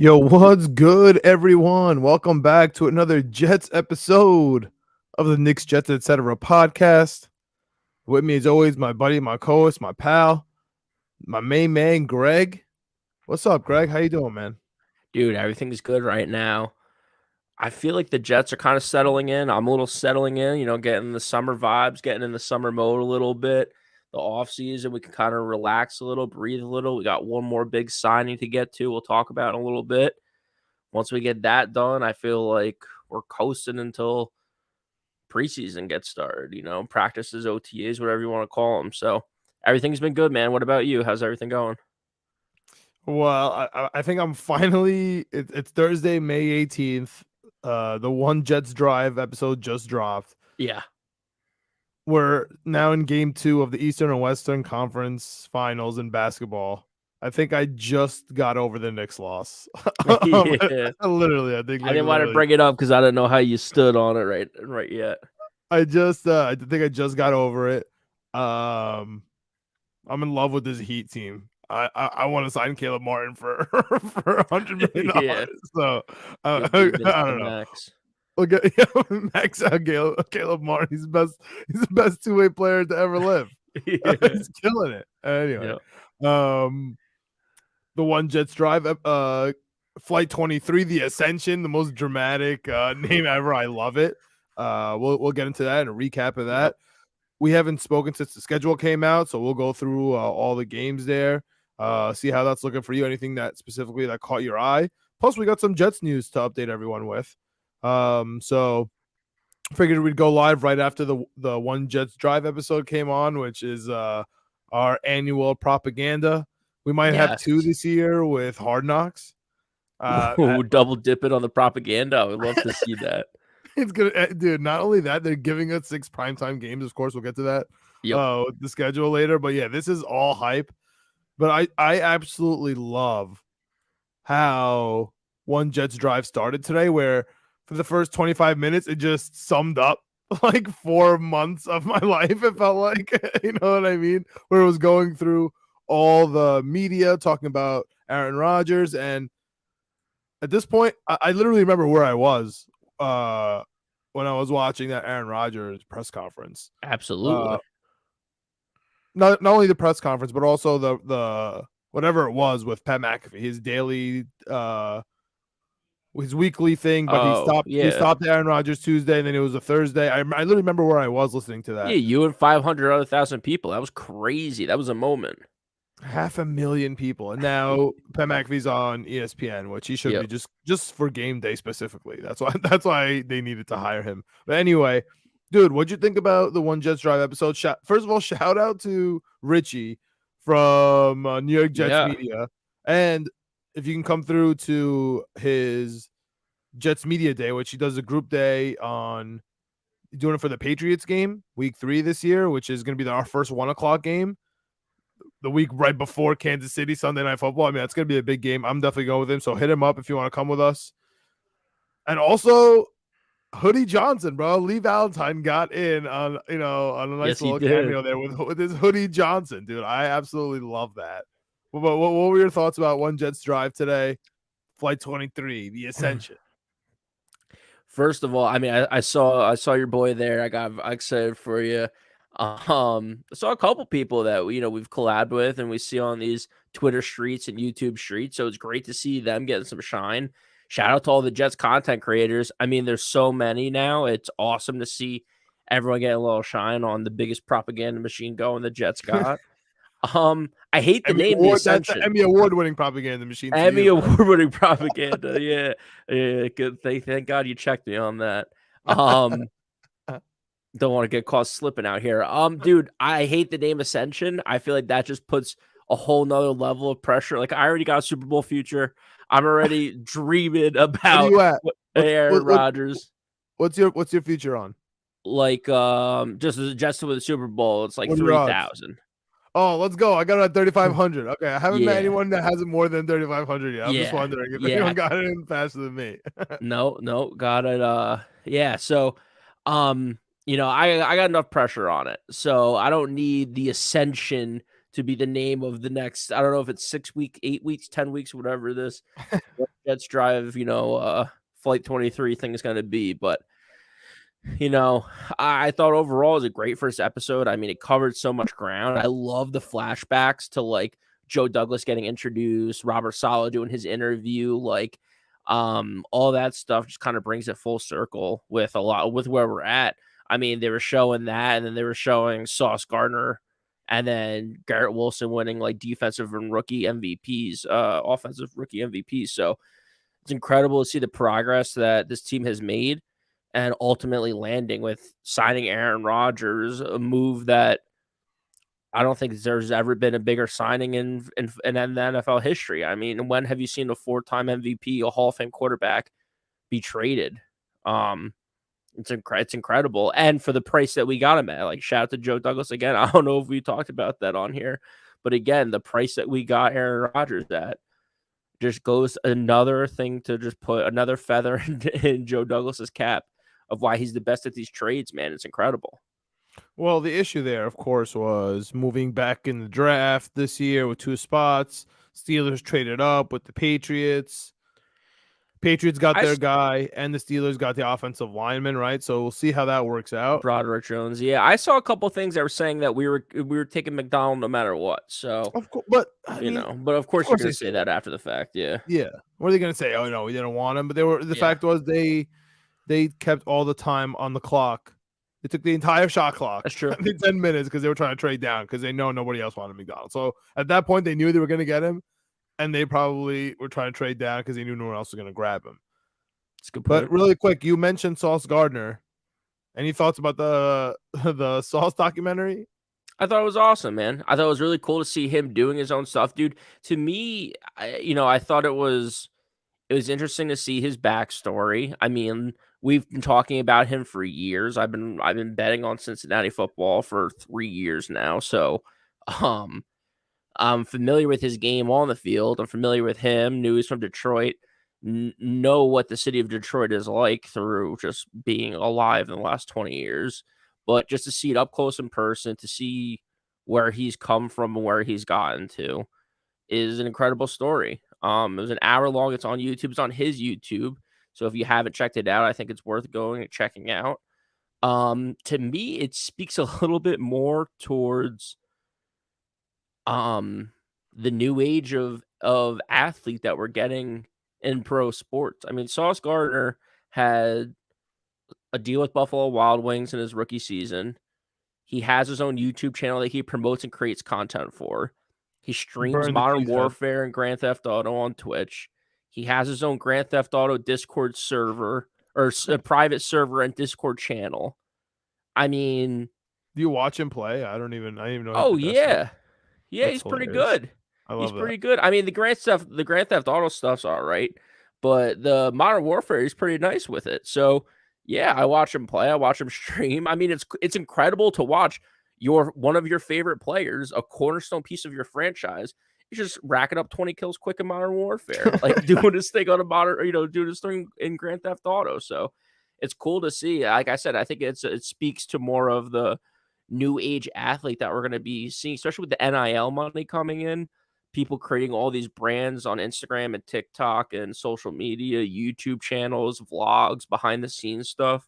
Yo, what's good, everyone? Welcome back to another Jets episode of the Knicks, Jets, etc. podcast. With me, as always, my buddy, my co-host, my pal, my main man, Greg. What's up, Greg? How you doing, man? Dude, everything's good right now. I feel like the Jets are kind of settling in. I'm a little settling in, getting the summer vibes, getting in the summer mode a little bit. The off season, we can kind of relax a little, breathe a little. We got one more big signing to get to. We'll talk about in a little bit. Once we get that done, I feel like we're coasting until preseason gets started, practices, OTAs, whatever you want to call them. So everything's been good, man. What about you? How's everything going? Well, I think I'm finally. It's Thursday, May 18th. The One Jets Drive episode just dropped. Yeah. We're now in game 2 of the Eastern and Western Conference Finals in basketball. I think I just got over the Knicks loss. Yeah. Literally, I think I didn't want to bring it up because I didn't know how you stood on it right yet. I think I just got over it. I'm in love with this Heat team. I want to sign Caleb Martin for for $100 million. Yeah. So I don't know. Max. Look at Max out Caleb Martin. He's the best two-way player to ever live. Yeah. He's killing it. Anyway, the One Jets Drive, Flight 23, the Ascension, the most dramatic name ever. I love it. We'll get into that and a recap of that. We haven't spoken since the schedule came out, so we'll go through all the games there, see how that's looking for you, anything that specifically that caught your eye. Plus, we got some Jets news to update everyone with. So figured we'd go live right after the One Jets Drive episode came on, which is our annual propaganda. We might have 2 this year with Hard Knocks. Double dip it on the propaganda. I would love to see that. It's gonna, dude. Not only that, they're giving us 6 primetime games. Of course, we'll get to that. The schedule later. But yeah, this is all hype. But I absolutely love how One Jets Drive started today, where for the first 25 minutes, it just summed up like 4 months of my life. It felt like, you know what I mean? Where it was going through all the media talking about Aaron Rodgers. And at this point, I literally remember where I was when I was watching that Aaron Rodgers press conference. Absolutely. Not only the press conference, but also the whatever it was with Pat McAfee, his daily his weekly thing, but he stopped Aaron Rodgers Tuesday, and then it was a Thursday. I literally remember where I was listening to that. Yeah, you and 500 other thousand people. That was crazy. That was a moment. 500,000 people, and now Pat McAfee's on ESPN, which he should be just for game day specifically. That's why they needed to hire him. But anyway, dude, what'd you think about the One Jets Drive episode? First of all, shout out to Richie from New York Jets Media, and if you can come through to his Jets Media Day, which he does a group day on, doing it for the Patriots game, week 3 this year, which is going to be our first 1:00 game. The week right before Kansas City Sunday Night Football. I mean, that's going to be a big game. I'm definitely going with him. So hit him up if you want to come with us. And also, Hoodie Johnson, bro. Lee Valentine got in on a nice little cameo there with his Hoodie Johnson, dude. I absolutely love that. What were your thoughts about One Jets Drive today? Flight 23, the Ascension. First of all, I mean, I saw your boy there. I got excited for you. I saw a couple people that we've collabed with and we see on these Twitter streets and YouTube streets. So it's great to see them getting some shine. Shout out to all the Jets content creators. I mean, there's so many now. It's awesome to see everyone getting a little shine on the biggest propaganda machine going the Jets got. I hate the name The Ascension. That's the Emmy Award-winning propaganda machine. Emmy Award-winning propaganda. Yeah. Good. Thank God you checked me on that. Don't want to get caught slipping out here. Dude, I hate the name Ascension. I feel like that just puts a whole nother level of pressure. Like, I already got a Super Bowl future. I'm already dreaming about Aaron Rodgers. What's your future on? Like, just with the Super Bowl, it's like 3,000. Oh, let's go. I got it at 3,500. Okay, I haven't met anyone that has it more than 3,500 yet. I'm just wondering if anyone got it in faster than me. No, got it. So, I got enough pressure on it. So I don't need the Ascension to be the name of the next. I don't know if it's 6 weeks, 8 weeks, 10 weeks, whatever this Jets Drive, Flight 23 thing is going to be. But I thought overall it was a great first episode. I mean, it covered so much ground. I love the flashbacks to like Joe Douglas getting introduced, Robert Saleh doing his interview, all that stuff just kind of brings it full circle with where we're at. I mean, they were showing that, and then they were showing Sauce Gardner, and then Garrett Wilson winning like defensive and rookie MVPs, offensive rookie MVPs. So it's incredible to see the progress that this team has made, and ultimately landing with signing Aaron Rodgers, a move that I don't think there's ever been a bigger signing in the NFL history. I mean, when have you seen a 4-time MVP, a Hall of Fame quarterback, be traded? It's incredible, and for the price that we got him at, like shout out to Joe Douglas again. I don't know if we talked about that on here, but again, the price that we got Aaron Rodgers at just goes another thing to just put another feather in Joe Douglas's cap of why he's the best at these trades, man. It's incredible. Well, the issue there, of course, was moving back in the draft this year with 2 spots. Steelers traded up with the Patriots. Patriots got their guy, and the Steelers got the offensive lineman, right? So we'll see how that works out. Broderick Jones, yeah. I saw a couple things that were saying that we were taking McDonald no matter what. So, of course, but but of course you're going to say that after the fact, yeah. Yeah. What are they going to say? Oh no, we didn't want him. But the fact was they kept all the time on the clock. They took the entire shot clock. That's true. 10 minutes because they were trying to trade down because they know nobody else wanted McDonald. So at that point, they knew they were going to get him, and they probably were trying to trade down because they knew no one else was going to grab him. It's a good point. But really quick, you mentioned Sauce Gardner. Any thoughts about the Sauce documentary? I thought it was awesome, man. I thought it was really cool to see him doing his own stuff, dude. To me, I thought it was interesting to see his backstory. I mean, we've been talking about him for years. I've been betting on Cincinnati football for 3 years now. So, I'm familiar with his game on the field. I'm familiar with him. Knew he's from Detroit. Know what the city of Detroit is like through just being alive in the last 20 years. But just to see it up close in person, to see where he's come from and where he's gotten to is an incredible story. It was an hour long. It's on YouTube. It's on his YouTube. So if you haven't checked it out, I think it's worth going and checking out. To me, it speaks a little bit more towards the new age of athlete that we're getting in pro sports. I mean, Sauce Gardner had a deal with Buffalo Wild Wings in his rookie season. He has his own YouTube channel that he promotes and creates content for. He streams Modern Warfare and Grand Theft Auto on Twitch. He has his own Grand Theft Auto Discord server, or a private server and Discord channel. I mean, do you watch him play? I didn't even know. Oh yeah, he's pretty good. He's pretty good. I mean, the Grand Theft Auto stuff's all right, but the Modern Warfare is pretty nice with it. So yeah, I watch him play. I watch him stream. I mean, it's incredible to watch one of your favorite players, a cornerstone piece of your franchise, is just racking up 20 kills quick in Modern Warfare, like doing his thing on doing his thing in Grand Theft Auto. So it's cool to see. Like I said, I think it speaks to more of the new age athlete that we're going to be seeing, especially with the NIL money coming in. People creating all these brands on Instagram and TikTok and social media, YouTube channels, vlogs, behind the scenes stuff.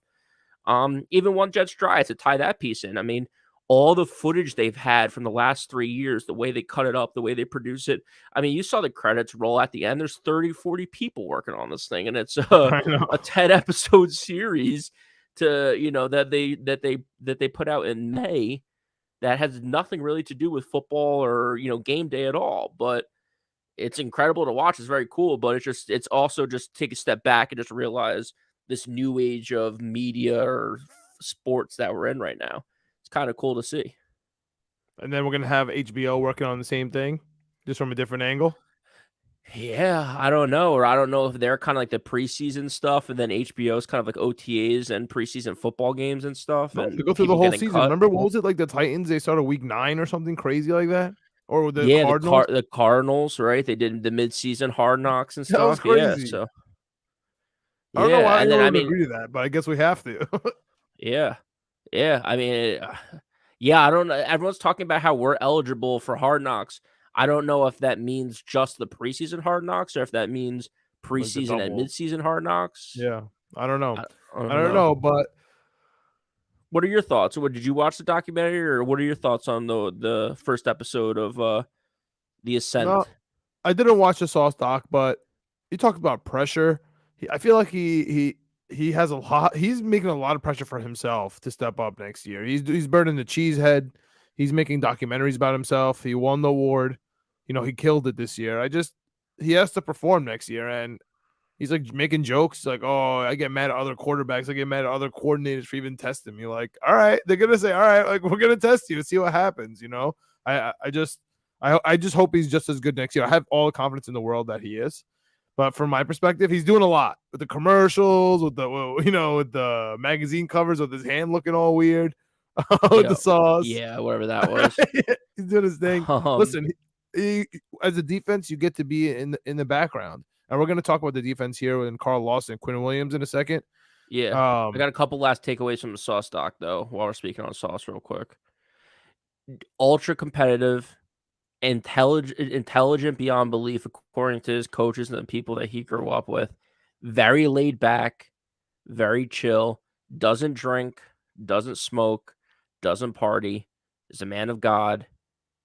Even One Jets Dry to tie that piece in. I mean, all the footage they've had from the last 3 years, the way they cut it up, the way they produce it. I mean, you saw the credits roll at the end. There's 30, 40 people working on this thing, and it's a 10 episode series that they put out in May. That has nothing really to do with football or, game day at all. But it's incredible to watch. It's very cool. But it's also just take a step back and just realize this new age of media or sports that we're in right now. It's kind of cool to see. And then we're going to have HBO working on the same thing, just from a different angle. Yeah, I don't know. Or I don't know if they're kind of like the preseason stuff, and then HBO is kind of like OTAs and preseason football games and stuff. No, and they go through the whole season. Remember, what was it, like the Titans? They started week 9 or something crazy like that? Or the Cardinals? The Cardinals, right? They did the midseason Hard Knocks and stuff. That was crazy. Yeah, so. I don't know why I agree to that, but I guess we have to. Yeah. I mean, Yeah, I don't know. Everyone's talking about how we're eligible for Hard Knocks. I don't know if that means just the preseason Hard Knocks or if that means Like the preseason and double. midseason Hard Knocks. Yeah. I don't know. I I don't don't know. know, but What are your thoughts? What did you watch the documentary, or what are your thoughts on the first episode of the no, Ascent? I didn't watch the Sauce doc, but he talked about pressure. I feel like he has a lot. He's making a lot of pressure for himself to step up next year. He's burning the cheese head. He's making documentaries about himself. He won the award. You know, he killed it this year. He has to perform next year, and he's like making jokes like, "Oh, I get mad at other quarterbacks. I get mad at other coordinators for even testing me." Like, all right, they're gonna say, "All right, like we're gonna test you to see what happens." You know, I just hope he's just as good next year. I have all the confidence in the world that he is, but from my perspective, he's doing a lot with the commercials, with the with the magazine covers, with his hand looking all weird, with the sauce. Yeah, whatever that was. He's doing his thing. Um, Listen, as a defense, you get to be in the background. And we're going to talk about the defense here with Carl Lawson, Quinnen Williams in a second. yeah, I got a couple last takeaways from the Sauce doc though. While we're speaking on Sauce, real quick, ultra competitive, intelligent beyond belief, according to his coaches and the people that he grew up with. Very laid back, very chill. Doesn't drink, doesn't smoke, doesn't party. Is a man of God,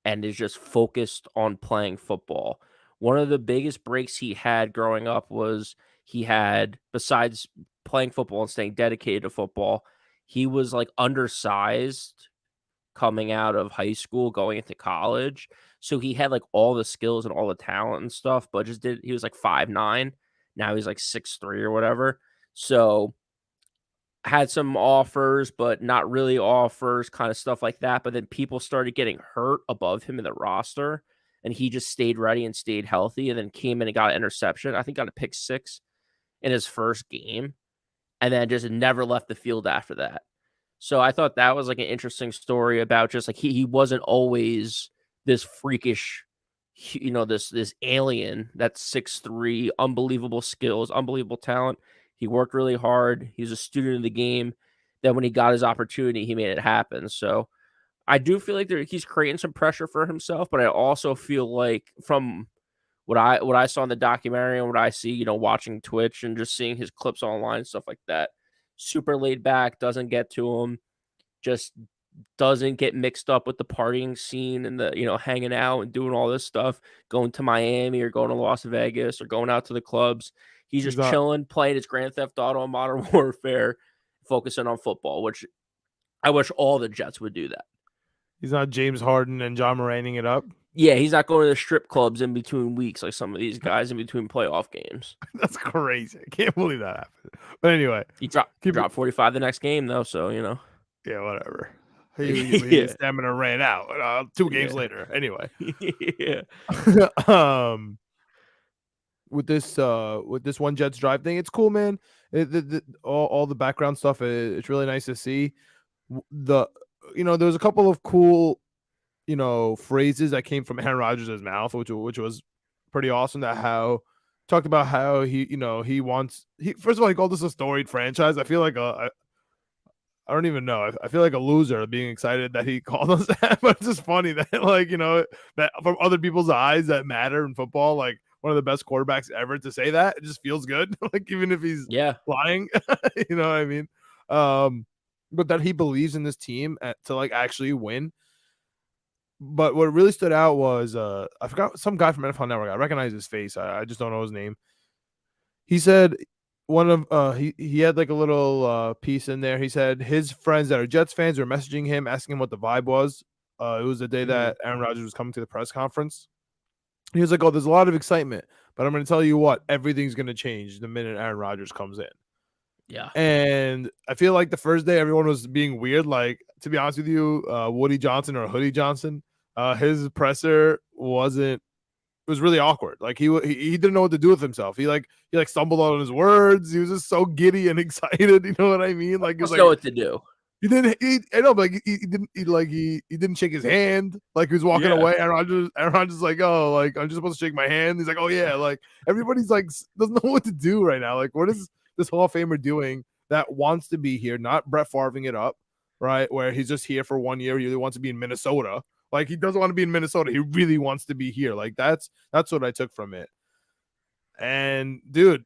and is just focused on playing football. One of the biggest breaks he had growing up was he had, besides playing football and staying dedicated to football, he was like undersized coming out of high school, going into college. So he had like all the skills and all the talent and stuff, but he was like 5'9". Now he's like 6'3" or whatever. So had some offers, but not really offers, kind of stuff like that. But then people started getting hurt above him in the roster, and he just stayed ready and stayed healthy, and then came in and got an interception. I think got a pick six in his first game, and then just never left the field after that. So I thought that was like an interesting story about just like he wasn't always this freakish, this alien that's 6'3", unbelievable skills, unbelievable talent. He worked really hard. He's a student of the game. Then when he got his opportunity, he made it happen. So I do feel like he's creating some pressure for himself, but I also feel like from what I saw in the documentary and what I see, watching Twitch and just seeing his clips online and stuff like that, super laid back, doesn't get to him, just doesn't get mixed up with the partying scene and the hanging out and doing all this stuff, going to Miami or going to Las Vegas or going out to the clubs. He's just chilling, playing his Grand Theft Auto and Modern Warfare, focusing on football, which I wish all the Jets would do that. He's not James Harden and John Moraning it up. Yeah, he's not going to the strip clubs in between weeks like some of these guys in between playoff games. That's crazy. I can't believe that happened. But anyway, he dropped 45 the next game though, so yeah, whatever. His stamina ran out 2 games later. Anyway, yeah. With this one Jets drive thing, it's cool, man. All the background stuff, it's really nice to see. There was a couple of cool, phrases that came from Aaron Rodgers' mouth, which was pretty awesome. Talked about how he wants. First of all, he called this a storied franchise. I feel like I don't even know. I feel like a loser being excited that he called us that, but it's just funny that that from other people's eyes that matter in football, like one of the best quarterbacks ever to say that, it just feels good. Like even if he's lying, you know what I mean? But that he believes in this team to like actually win. But what really stood out was I forgot some guy from NFL Network. I recognize his face. I just don't know his name. He said one of he had like a little piece in there. He said his friends that are Jets fans were messaging him, asking him what the vibe was. It was the day that Aaron Rodgers was coming to the press conference. He was like, "Oh, there's a lot of excitement, but I'm going to tell you what, everything's going to change the minute Aaron Rodgers comes in." Yeah. And I feel like the first day everyone was being weird. Like, to be honest with you, Woody Johnson or Hoodie Johnson, his presser was really awkward. Like he didn't know what to do with himself. He stumbled on his words. He was just so giddy and excited. You know what I mean? Like, he was know what to do. He didn't. I know, but he didn't shake his hand. Like he was walking away. Aaron Rodgers like, oh, like I'm just supposed to shake my hand. He's like, oh yeah. Like everybody's like doesn't know what to do right now. Like what is this Hall of Famer doing that wants to be here? Not Brett Favreing it up. right? Where he's just here for 1 year. He really wants to be in Minnesota. Like, he doesn't want to be in Minnesota. He really wants to be here. Like, that's what I took from it. And dude,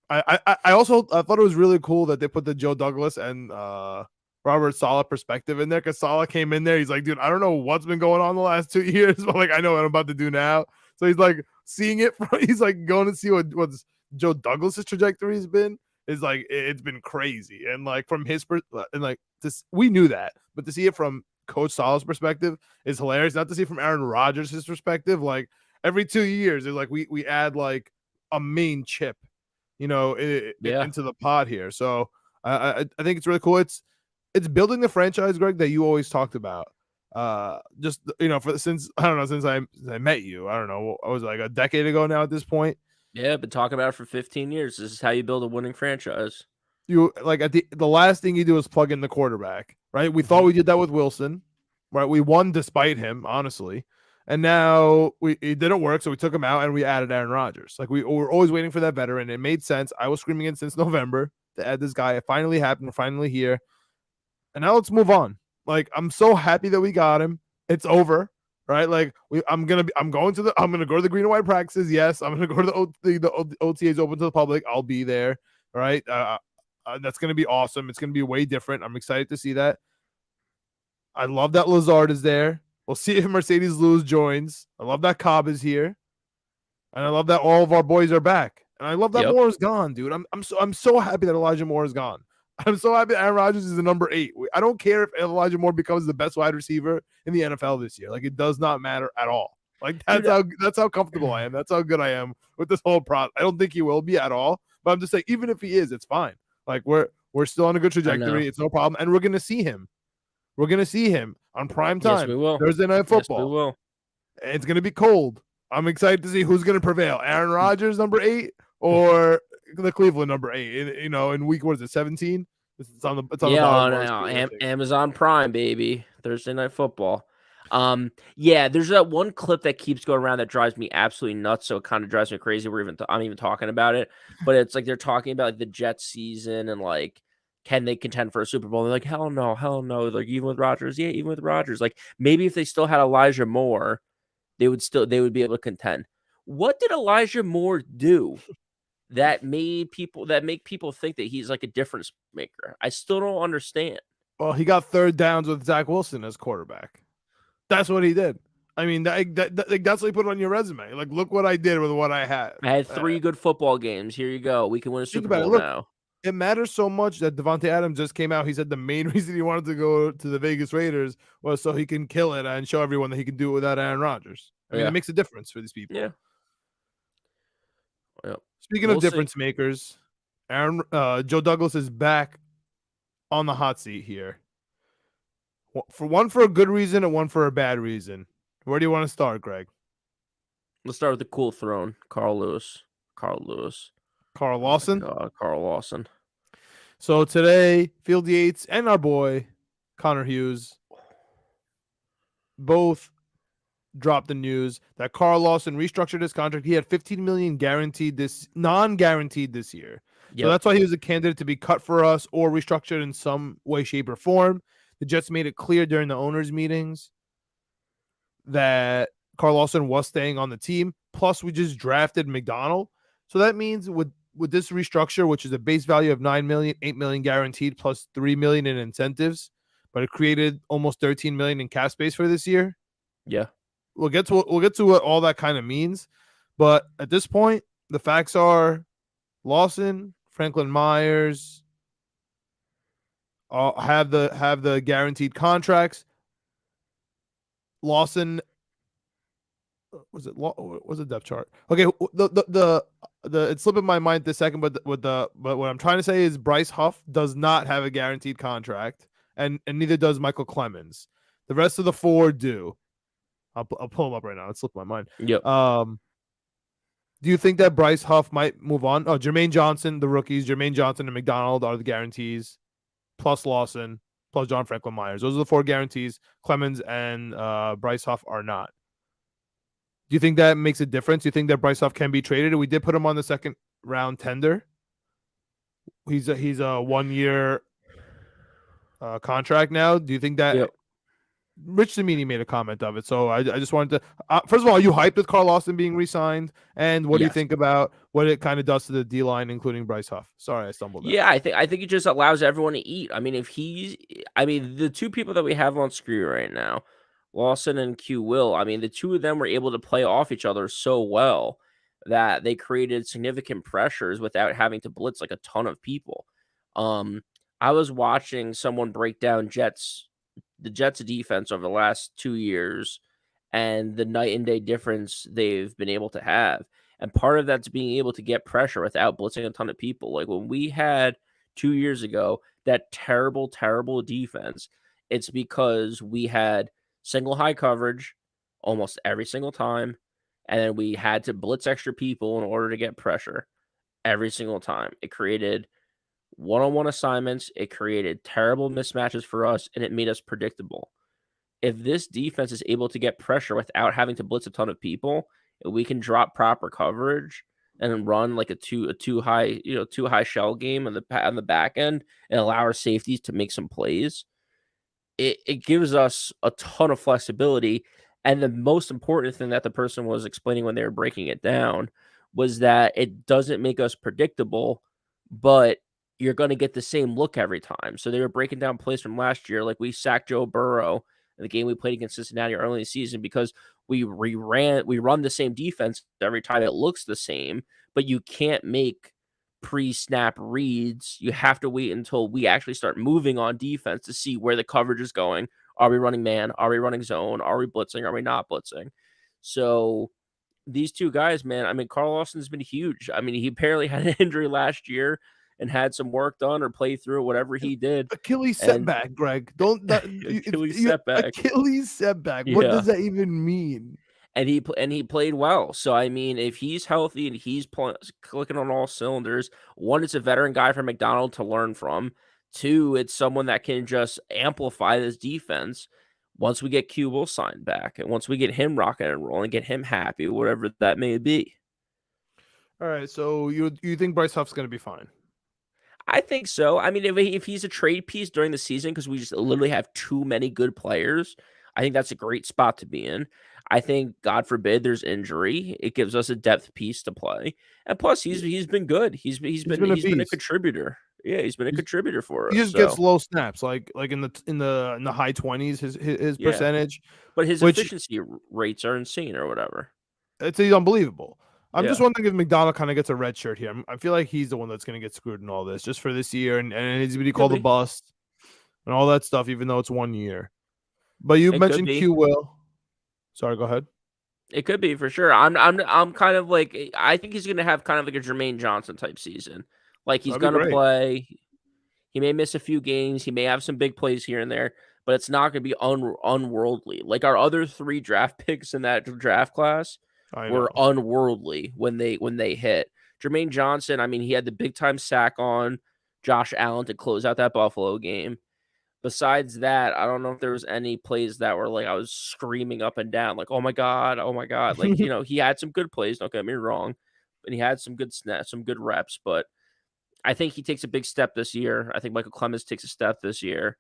I also thought it was really cool that they put the Joe Douglas and Robert Saleh perspective in there, because Saleh came in there. He's like, dude, I don't know what's been going on the last 2 years, but like, I know what I'm about to do now. So he's like seeing it. He's like going to see what's Joe Douglas's trajectory has been. Is like, it's been crazy. And like, from his and like this, we knew that, but to see it from Coach Saleh's perspective is hilarious. Not to see from Aaron Rodgers' perspective. Like, every 2 years, it's like we add like a main chip, into the pod here. So I think it's really cool. It's building the franchise, Greg, that you always talked about. Just since I met you, I don't know, I was like a decade ago now at this point. Yeah, I've been talking about it for 15 years. This is how you build a winning franchise. You like, at the last thing you do is plug in the quarterback, right? We thought we did that with Wilson, right? We won despite him, honestly. And now it didn't work, so we took him out and we added Aaron Rodgers. Like, we were always waiting for that veteran. It made sense. I was screaming it since November to add this guy. It finally happened. We're finally here. And now let's move on. Like, I'm so happy that we got him. It's over, right? Like, I'm gonna go to the green and white practices. Yes, I'm gonna go to the OTAs open to the public. I'll be there. All right. That's gonna be awesome. It's gonna be way different. I'm excited to see that. I love that Lazard is there. We'll see if Mercedes Lewis joins. I love that Cobb is here, and I love that all of our boys are back. And I love that Moore is gone, dude. I'm so happy that Elijah Moore is gone. I'm so happy Aaron Rodgers is the number 8. I don't care if Elijah Moore becomes the best wide receiver in the NFL this year. Like, it does not matter at all. Like, that's how comfortable I am. That's how good I am with this whole process. I don't think he will be at all, but I'm just saying, even if he is, it's fine. Like, we're still on a good trajectory. It's no problem, and we're gonna see him. We're gonna see him on Primetime. Yes, we will. Thursday Night Football. Yes, we will. It's gonna be cold. I'm excited to see who's gonna prevail: Aaron Rodgers, number 8, or the Cleveland number 8. In week, what is it, 17? It's on Amazon Prime, baby. Thursday Night Football. There's that one clip that keeps going around that drives me absolutely nuts. So it kind of drives me crazy. I'm even talking about it, but it's like they're talking about like the Jets season and like, can they contend for a Super Bowl? And they're like, hell no. Like, even with Rodgers, yeah, even with Rodgers, like, maybe if they still had Elijah Moore, they would be able to contend. What did Elijah Moore do that make people think that he's like a difference maker? I still don't understand. Well, he got third downs with Zach Wilson as quarterback. That's what he did. I mean, that's what you put on your resume. Like, look what I did with what I had. I had 3 good football games. Here you go. We can win a Super Bowl now. It matters so much that Devontae Adams just came out. He said the main reason he wanted to go to the Vegas Raiders was so he can kill it and show everyone that he can do it without Aaron Rodgers. I mean, it makes a difference for these people. Yeah. Well, speaking of difference makers, Joe Douglas is back on the hot seat here. For a good reason and one for a bad reason. Where do you want to start, Greg? Let's start with the cool throne, Carl Lawson. Carl Lawson. So today, Field Yates and our boy Connor Hughes both dropped the news that Carl Lawson restructured his contract. He had $15 million non-guaranteed this year. Yep. So that's why he was a candidate to be cut for us or restructured in some way, shape, or form. The Jets made it clear during the owners' meetings that Carl Lawson was staying on the team. Plus, we just drafted McDonald. So that means with this restructure, which is a base value of $9 million, $8 million guaranteed, plus $3 million in incentives, but it created almost $13 million in cap space for this year. Yeah, we'll get to what all that kind of means, but at this point, the facts are Lawson, Franklin Myers have the guaranteed contracts. Lawson was it depth chart? Okay, the it's slipping my mind this second, but what I'm trying to say is Bryce Huff does not have a guaranteed contract, and neither does Michael Clemens. The rest of the 4 do. I'll pull them up right now. It slipped my mind. Yep. Do you think that Bryce Huff might move on? Oh, Jermaine Johnson, the rookies, Jermaine Johnson and McDonald are the guarantees, plus Lawson, plus John Franklin Myers. Those are the 4 guarantees. Clemens and Bryce Huff are not. Do you think that makes a difference? Do you think that Bryce Huff can be traded? We did put him on the second round tender. He's a 1 year contract now. Do you think that Yep. Rich Cimini made a comment of it? So I just wanted to first of all, are you hyped with Carl Lawson being re-signed? And what do you Yes. think about what it kind of does to the D line, including Bryce Huff? Sorry, I stumbled there. Yeah, I think it just allows everyone to eat. I mean, the two people that we have on screen right now, Lawson and Q Will, I mean, the two of them were able to play off each other so well that they created significant pressures without having to blitz like a ton of people. Um, I was watching someone break down the Jets defense over the last 2 years and the night and day difference they've been able to have. And part of that's being able to get pressure without blitzing a ton of people. Like when we had 2 years ago that terrible, terrible defense, it's because we had single high coverage almost every single time. And then we had to blitz extra people in order to get pressure every single time. It created one-on-one assignments. It created terrible mismatches for us, and it made us predictable. If this defense is able to get pressure without having to blitz a ton of people, we can drop proper coverage and run like a too high shell game on the back end and allow our safeties to make some plays. It gives us a ton of flexibility. And the most important thing that the person was explaining when they were breaking it down was that it doesn't make us predictable, but you're going to get the same look every time. So they were breaking down plays from last year, like we sacked Joe Burrow in the game we played against Cincinnati early in the season because we run the same defense every time. It looks the same, but you can't make pre-snap reads. You have to wait until we actually start moving on defense to see where the coverage is going. Are we running man? Are we running zone? Are we blitzing? Are we not blitzing? So these two guys, man, I mean, Carl Lawson's been huge. I mean, he apparently had an injury last year and had some work done or play through whatever he did. Achilles And setback, Greg. Don't that Achilles setback. Achilles setback. What Yeah. does that even mean? And he played well. So I mean, if he's healthy and he's clicking on all cylinders, one, it's a veteran guy from McDonald to learn from. Two, it's someone that can just amplify this defense once we get Q Will signed back and once we get him rocking and rolling, get him happy, whatever that may be. All right, so you think Bryce Huff's going to be fine? I think so. I mean, if he's a trade piece during the season because we just literally have too many good players, I think that's a great spot to be in. I think, God forbid, there's injury. It gives us a depth piece to play, and plus, he's been good. He's been a a beast. contributor. Yeah, he's been a contributor for us. He just gets low snaps, like in the high 20s, his percentage, but his efficiency rates are insane or whatever. It's unbelievable. I'm just wondering if McDonald kind of gets a red shirt here. I feel like he's the one that's going to get screwed in all this just for this year, and he's going to be called a bust and all that stuff, even though it's 1 year. But you mentioned Q Will. Sorry, go ahead. It could be for sure. I'm kind of like I think he's going to have kind of like a Jermaine Johnson type season. Like he's going to play. He may miss a few games. He may have some big plays here and there, but it's not going to be unworldly. Like our other 3 draft picks in that draft class were unworldly when they hit. Jermaine Johnson, I mean, he had the big time sack on Josh Allen to close out that Buffalo game. Besides that, I don't know if there was any plays that were like I was screaming up and down, like, oh my God. Like, he had some good plays, don't get me wrong. And he had some good snaps, some good reps, but I think he takes a big step this year. I think Michael Clemens takes a step this year.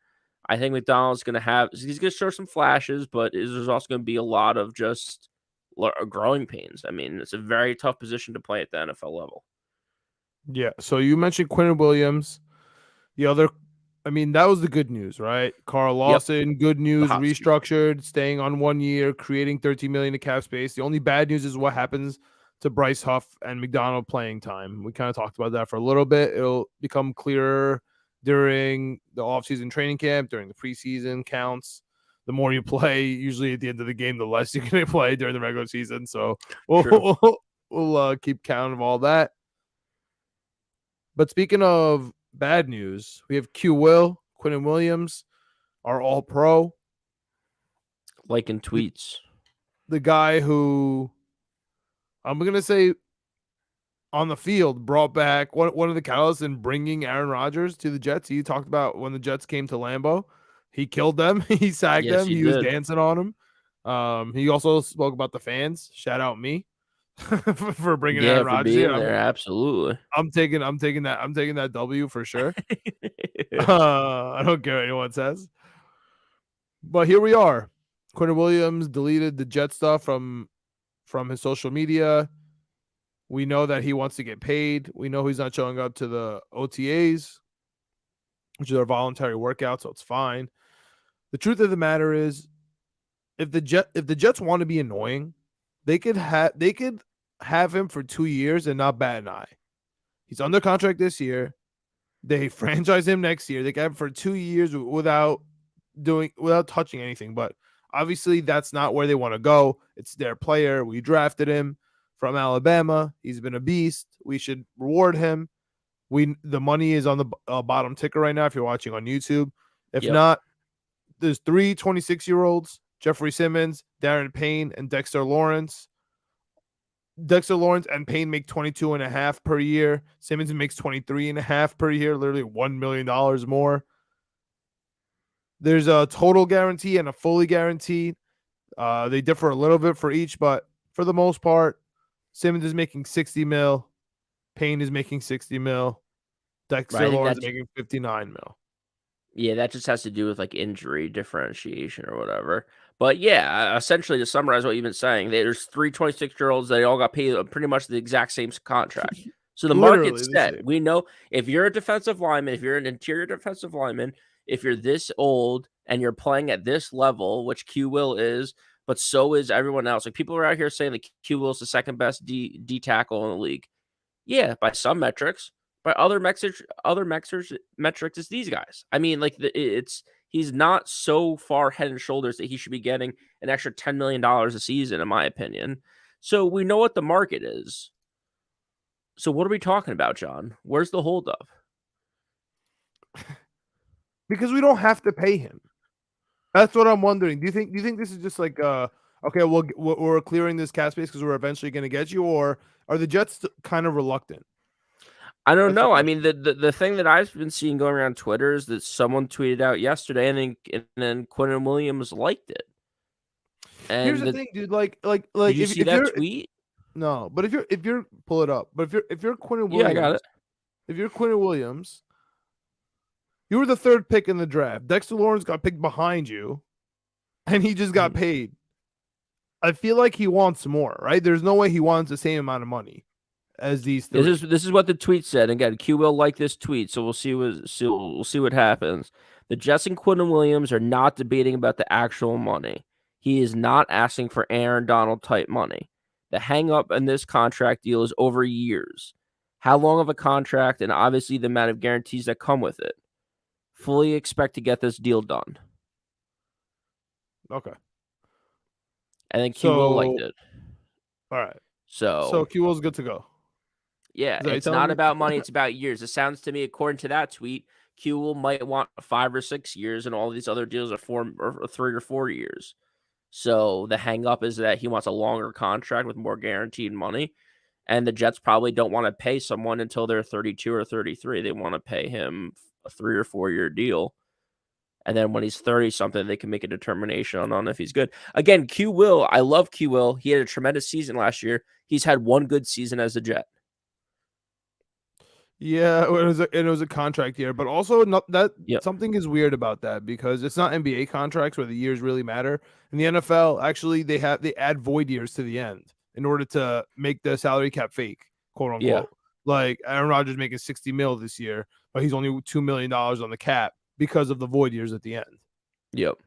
I think McDonald's going to he's going to show some flashes, but there's also going to be a lot of just growing pains. I mean, it's a very tough position to play at the NFL level. Yeah. So you mentioned Quinnen Williams. That was the good news, right? Carl Lawson, good news, restructured, staying on 1 year, creating $13 million in cap space. The only bad news is what happens to Bryce Huff and McDonald playing time. We kind of talked about that for a little bit. It'll become clearer during the offseason training camp, during the preseason counts. The more you play, usually at the end of the game, the less you're going to play during the regular season. So we'll keep count of all that. But speaking of bad news, we have Quinnen Williams, our all-pro. Liking tweets. The guy who, I'm going to say, on the field, brought back one of the catalysts in bringing Aaron Rodgers to the Jets. He talked about when the Jets came to Lambeau. He killed them. He sacked them. He was dancing on them. He also spoke about the fans. Shout out me. for bringing Yeah, Aaron for Rodgers being here. there, absolutely. I'm taking that W for sure. I don't care what anyone says. But here we are. Quinnen Williams deleted the Jet stuff from his social media. We know that he wants to get paid. We know he's not showing up to the OTAs, which are voluntary workouts, so it's fine. The truth of the matter is, if the Jets want to be annoying, they could have him for 2 years and not bat an eye. He's under contract this year. They franchise him next year. They can have him for 2 years without touching anything. But obviously, that's not where they want to go. It's their player. We drafted him from Alabama. He's been a beast. We should reward him. The money is on the bottom ticker right now if you're watching on YouTube. If not, there's 3 26-year-olds, Jeffrey Simmons, Darren Payne, and Dexter Lawrence. Dexter Lawrence and Payne make $22.5 per year. Simmons makes $23.5 per year, literally $1 million more. There's a total guarantee and a fully guaranteed. They differ a little bit for each, but for the most part, Simmons is making 60 mil. Payne is making 60 mil. Dexter Lawrence is making 59 mil. Yeah, that just has to do with like injury differentiation or whatever. But yeah, essentially to summarize what you've been saying, there's 3 26-year-olds. They all got paid pretty much the exact same contract. So the market's set. We know if you're a defensive lineman, if you're an interior defensive lineman, if you're this old and you're playing at this level, which Q Will is, but so is everyone else. Like people are out here saying that Q Will is the second best D tackle in the league. Yeah, by some metrics. By other metrics, it's these guys. I mean, like he's not so far head and shoulders that he should be getting an extra $10 million a season, in my opinion. So we know what the market is. So what are we talking about, John? Where's the holdup? Because we don't have to pay him. That's what I'm wondering. Do you think this is just like okay, we're clearing this cap space because we're eventually going to get you, or are the Jets kind of reluctant? I don't know. I mean, the thing that I've been seeing going around Twitter is that someone tweeted out yesterday, and then Quinnen Williams liked it. And here's the thing, dude. Like, did you see that tweet? No, but if you're pull it up. But if you're Quinnen Williams, yeah, I got it. If you're Quinnen Williams, you were the 3rd pick in the draft. Dexter Lawrence got picked behind you, and he just got paid. I feel like he wants more, right? There's no way he wants the same amount of money as these 3. This is what the tweet said. Again, Q will like this tweet, so we'll see what happens. The Jets and Quinnen Williams are not debating about the actual money. He is not asking for Aaron Donald type money. The hang up in this contract deal is over years. How long of a contract, and obviously the amount of guarantees that come with it. Fully expect to get this deal done. Okay. And then Q will liked it. All right. So Q Will's good to go. Yeah, it's not about money. It's about years. It sounds to me, according to that tweet, Q will might want 5 or 6 years, and all these other deals are 3 or 4 years. So the hang up is that he wants a longer contract with more guaranteed money. And the Jets probably don't want to pay someone until they're 32 or 33. They want to pay him a 3 or 4 year deal. And then when he's 30-something, they can make a determination on if he's good. Again, Q Will, I love Q Will. He had a tremendous season last year. He's had one good season as a Jet. Yeah, it was a contract year, but also something is weird about that because it's not NBA contracts where the years really matter. In the NFL, actually, they add void years to the end in order to make the salary cap fake, quote unquote. Yeah. Like Aaron Rodgers making 60 mil this year, but he's only $2 million on the cap because of the void years at the end. Yep.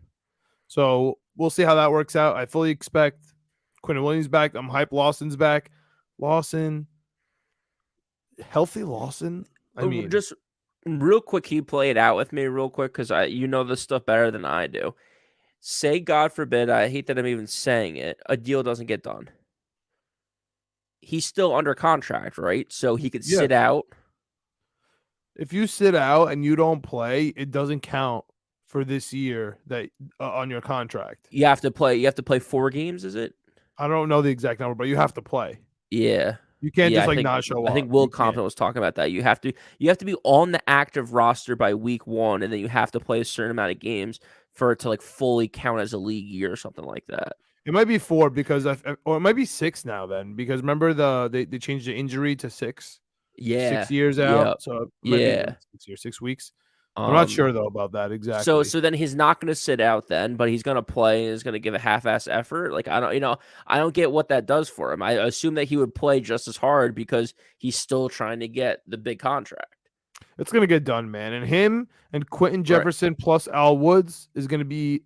So we'll see how that works out. I fully expect Quinnen Williams back. I'm hyped. Lawson's back. Healthy Lawson. I mean, just real quick, he played out with me real quick because you know this stuff better than I do. Say, God forbid, I hate that I'm even saying it, a deal doesn't get done. He's still under contract, right? So he could sit out. If you sit out and you don't play, it doesn't count for this year that on your contract. You have to play. You have to play 4 games. Is it? I don't know the exact number, but you have to play. Yeah. You can't not show up. I think Will Compton was talking about that. You have to be on the active roster by week 1, and then you have to play a certain amount of games for it to like fully count as a league year or something like that. It might be 4 because or it might be 6 now then because remember they changed the injury to 6. Yeah. 6 years out, Yeah. so it might be Yeah. 6 years, 6 weeks. I'm not Um sure though about that so exactly. so then he's not gonna sit out then, but he's gonna play and is gonna give a half-ass effort. Like I don't get what that does for him. I assume that he would play just as hard because he's still trying to get the big contract. It's gonna get done, man. And him and Quentin Right. Jefferson plus Al Woods is gonna be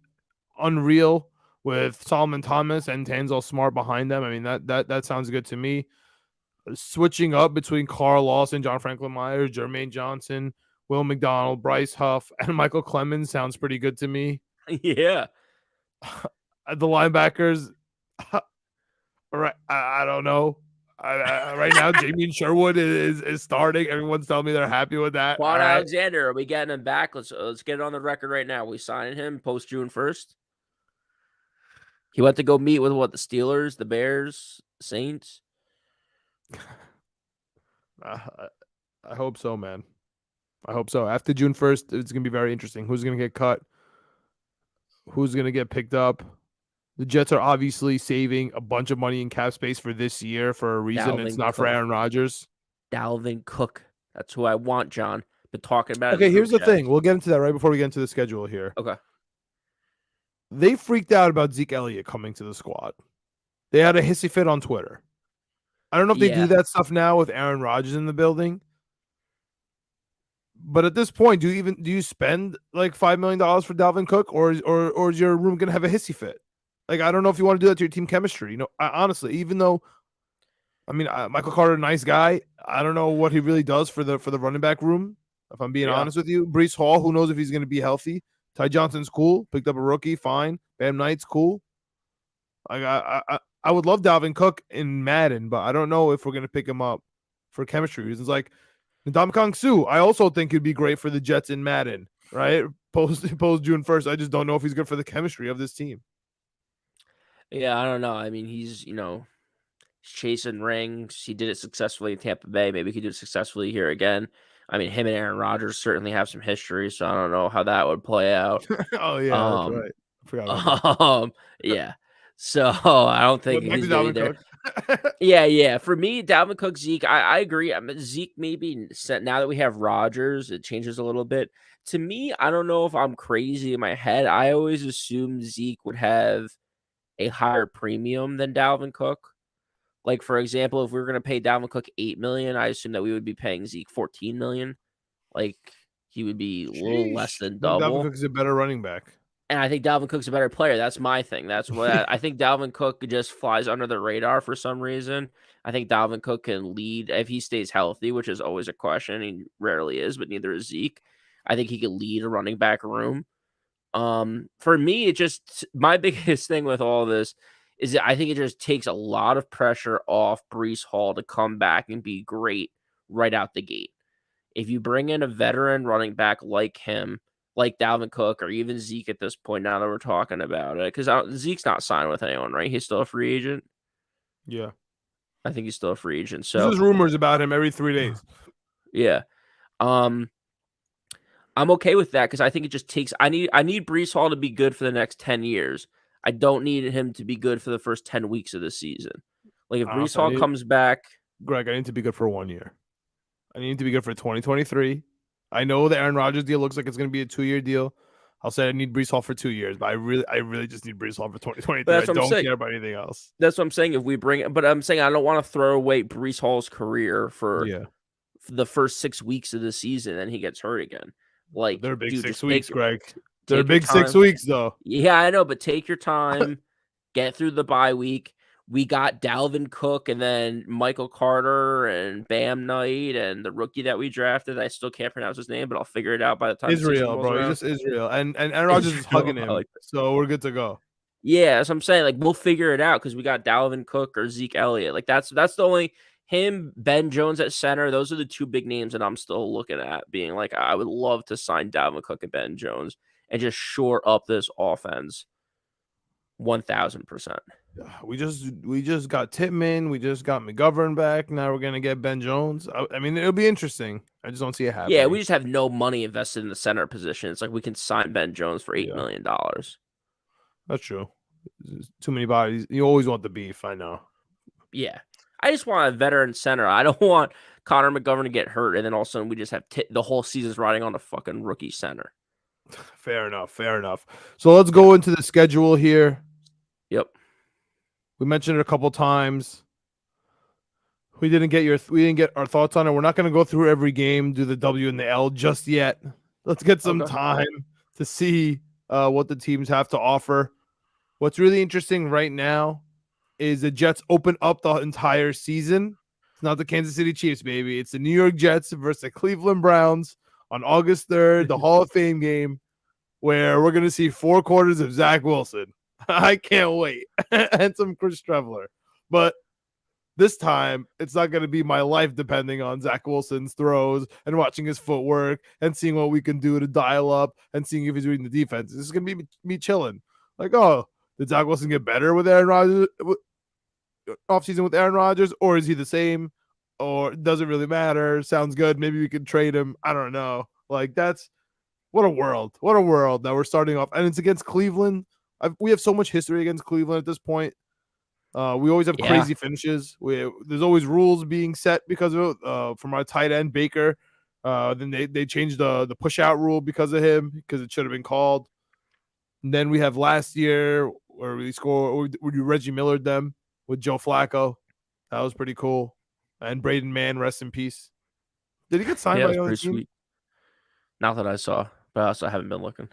unreal with Solomon Thomas and Tanzel Smart behind them. I mean that sounds good to me. Switching up between Carl Lawson, John Franklin Myers, Jermaine Johnson, Will McDonald, Bryce Huff, and Michael Clemens sounds pretty good to me. Yeah. The linebackers, right? I don't know. Right now, Jamie Sherwood is starting. Everyone's telling me they're happy with that. All Quan right. Alexander, are we getting him back? Let's get it on the record right now. We signing him post June 1st. He went to go meet with the Steelers, the Bears, Saints. I hope so, man. I hope so. After June 1st, it's gonna be very interesting. Who's gonna get cut? Who's gonna get picked up? The Jets are obviously saving a bunch of money in cap space for this year for a reason. It's Dalvin not for Cook. Aaron Rodgers. Dalvin Cook. That's who I want, John. Been talking about it. Okay, here's the thing. We'll get into that right before we get into the schedule here. Okay. They freaked out about Zeke Elliott coming to the squad. They had a hissy fit on Twitter. I don't know if they do that stuff now with Aaron Rodgers in the building. But at this point, do you spend like $5 million for Dalvin Cook, or is your room gonna have a hissy fit? Like, I don't know if you want to do that to your team chemistry. You know, honestly, even though, I mean, Michael Carter, nice guy. I don't know what he really does for the running back room. If I'm being honest with you, Breece Hall, who knows if he's gonna be healthy? Ty Johnson's cool. Picked up a rookie, fine. Bam Knight's cool. I would love Dalvin Cook in Madden, but I don't know if we're gonna pick him up for chemistry reasons. Like Ndamukong Suh, I also think he'd be great for the Jets in Madden, right? Post June 1st. I just don't know if he's good for the chemistry of this team. Yeah, I don't know. I mean, he's chasing rings. He did it successfully in Tampa Bay. Maybe he could do it successfully here again. I mean, him and Aaron Rodgers certainly have some history, so I don't know how that would play out. Oh yeah, that's right. I forgot about that. Yeah. So I don't think he's going to be there. Yeah. For me, Dalvin Cook, Zeke, I agree. I mean, Zeke maybe now that we have Rodgers, it changes a little bit. To me, I don't know if I'm crazy in my head. I always assumed Zeke would have a higher premium than Dalvin Cook. Like, for example, if we were going to pay Dalvin Cook $8 million, I assume that we would be paying Zeke $14 million. Like, he would be a little less than double. Dalvin Cook is a better running back. And I think Dalvin Cook's a better player. That's my thing. That's what I think. Dalvin Cook just flies under the radar for some reason. I think Dalvin Cook can lead if he stays healthy, which is always a question. He rarely is, but neither is Zeke. I think he could lead a running back room. For me, it just my biggest thing with all this is that I think it just takes a lot of pressure off Breece Hall to come back and be great right out the gate. If you bring in a veteran running back like him, like Dalvin Cook, or even Zeke at this point, now that we're talking about it, because Zeke's not signed with anyone, right? He's still a free agent. Yeah, I think he's still a free agent. So there's rumors about him every 3 days. Yeah, I'm okay with that because I think it just takes. I need Breece Hall to be good for the next 10 years. I don't need him to be good for the first 10 weeks of the season. Like if Breece Hall comes back, Greg, I need to be good for 1 year. I need to be good for 2023. I know the Aaron Rodgers deal looks like it's going to be a 2-year deal. I'll say I need Breece Hall for 2 years, but I really just need Breece Hall for 2023. I don't care about anything else. That's what I'm saying. If we bring it, but I'm saying I don't want to throw away Breece Hall's career for the first 6 weeks of the season, and he gets hurt again. Like they're big 6 weeks, Greg. They're big time. 6 weeks, though. Yeah, I know, but take your time, get through the bye week. We got Dalvin Cook and then Michael Carter and Bam Knight and the rookie that we drafted. I still can't pronounce his name, but I'll figure it out by the time Israel, bro. He's just Israel. And Aaron Rodgers is hugging him. So we're good to go. Yeah, that's what I'm saying. Like, we'll figure it out because we got Dalvin Cook or Zeke Elliott. Like, that's the only him, Ben Jones at center. Those are the two big names that I'm still looking at being like, I would love to sign Dalvin Cook and Ben Jones and just shore up this offense 1,000%. We just got Tittman. We just got McGovern back. Now we're gonna get Ben Jones. I mean, it'll be interesting. I just don't see it happening. Yeah, we just have no money invested in the center position. It's like we can sign Ben Jones for $8 million. That's true. There's too many bodies. You always want the beef. I know. Yeah. I just want a veteran center. I don't want Connor McGovern to get hurt, and then all of a sudden we just have the whole season's riding on a fucking rookie center. Fair enough. Fair enough. So let's go into the schedule here. Yep. We mentioned it a couple times. We didn't get our thoughts on it. We're not going to go through every game, do the W and the L just yet. Let's get some time to see what the teams have to offer. What's really interesting right now is the Jets open up the entire season. It's not the Kansas City Chiefs, baby. It's the New York Jets versus the Cleveland Browns on August 3rd, the Hall of Fame game, where we're going to see 4 quarters of Zach Wilson. I can't wait. And some Chris Trevler. But this time, it's not going to be my life depending on Zach Wilson's throws and watching his footwork and seeing what we can do to dial up and seeing if he's reading the defense. This is going to be me chilling. Like, oh, did Zach Wilson get better with Aaron Rodgers offseason with Aaron Rodgers, or is he the same, or does it really matter? Sounds good. Maybe we could trade him. I don't know. Like, that's what a world that we're starting off, and it's against Cleveland. We have so much history against Cleveland at this point. We always have crazy finishes. There's always rules being set because of it. From our tight end Baker. Then they changed the push out rule because of him, because it should have been called. And then we have last year where we Reggie Millered them with Joe Flacco. That was pretty cool. And Braden Mann, rest in peace. Did he get signed by another team? Sweet. Not that I saw, but I also haven't been looking.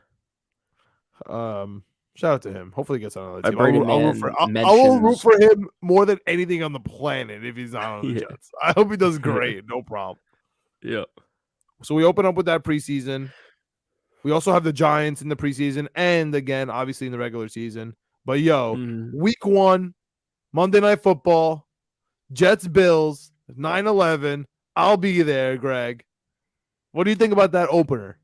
Shout out to him. Hopefully he gets on another team. I'll root for him more than anything on the planet if he's not on the Jets. I hope he does great. No problem. Yeah. So we open up with that preseason. We also have the Giants in the preseason and, again, obviously in the regular season. But, week 1, Monday Night Football, Jets-Bills, 9-11. I'll be there, Greg. What do you think about that opener?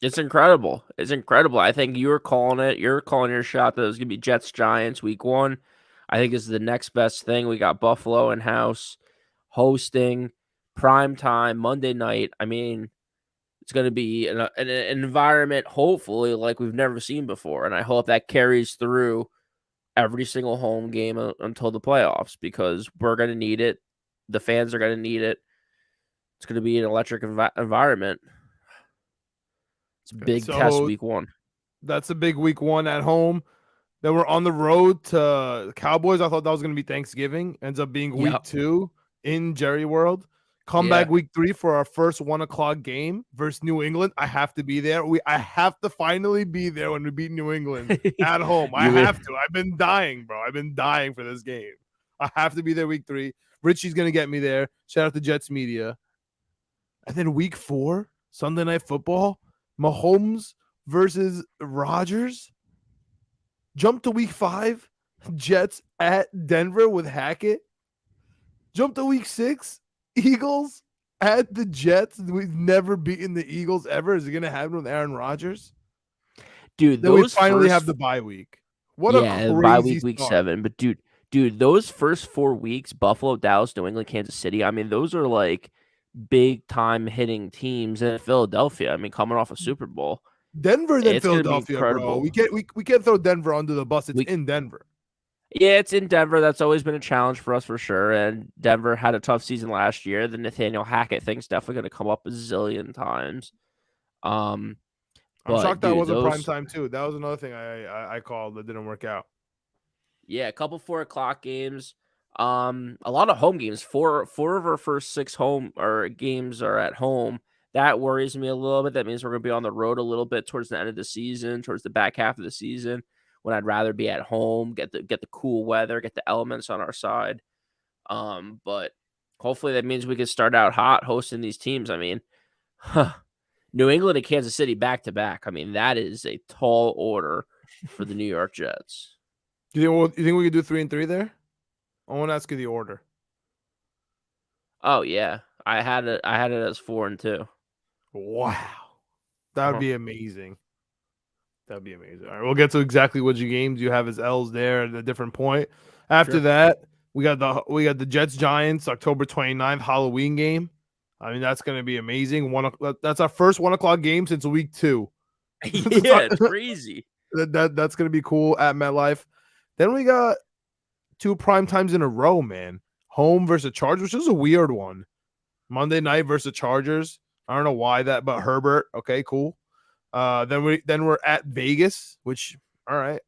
It's incredible. It's incredible. I think you're calling it. You're calling your shot that it was going to be Jets-Giants week 1. I think this is the next best thing. We got Buffalo in-house hosting, primetime, Monday night. I mean, it's going to be an environment, hopefully, like we've never seen before. And I hope that carries through every single home game until the playoffs, because we're going to need it. The fans are going to need it. It's going to be an electric environment. It's a big test week 1. That's a big week 1 at home. Then we're on the road to the Cowboys. I thought that was going to be Thanksgiving. Ends up being week 2 in Jerry World. Come back week 3 for our first 1:00 game versus New England. I have to be there. I have to finally be there when we beat New England at home. I have to. I've been dying, bro. I've been dying for this game. I have to be there week 3. Richie's going to get me there. Shout out to Jets Media. And then week 4, Sunday Night Football, Mahomes versus Rodgers. Jump to week 5, Jets at Denver with Hackett. Jump to week 6, Eagles at the Jets. We've never beaten the Eagles ever. Is it going to happen with Aaron Rodgers? Dude, then we finally have the bye week. What a crazy bye week, start. week 7. But dude, those first 4 weeks, Buffalo, Dallas, New England, Kansas City, I mean, those are like big time hitting teams in Philadelphia. I mean, coming off a Super Bowl. Denver than Philadelphia, bro. We can't throw Denver under the bus. It's in Denver. Yeah, it's in Denver. That's always been a challenge for us for sure. And Denver had a tough season last year. The Nathaniel Hackett thing's definitely going to come up a zillion times. I'm shocked that wasn't primetime too. That was another thing I called that didn't work out. Yeah, a couple 4:00 games. A lot of home games. Four of our first 6 home or games are at home. That worries me a little bit. That means we're going to be on the road a little bit towards the end of the season, towards the back half of the season, when I'd rather be at home, get the cool weather, get the elements on our side. But hopefully that means we can start out hot hosting these teams. I mean, New England and Kansas City back to back. I mean, that is a tall order for the New York Jets. You think we could do 3-3 there? I want to ask you the order. Oh yeah, I had it as 4-2. Wow, that would be amazing. That'd be amazing. All right, we'll get to exactly which games you have as L's there at a different point. After that, we got the Jets Giants October 29th Halloween game. I mean, that's going to be amazing. That's our first 1:00 game since week 2. Yeah, it's crazy. That's gonna be cool at MetLife. Then we got 2 prime times in a row, man. Home versus Chargers, which is a weird one. Monday night versus Chargers. I don't know why that, but Herbert. Okay, cool. Then we're at Vegas, which all right.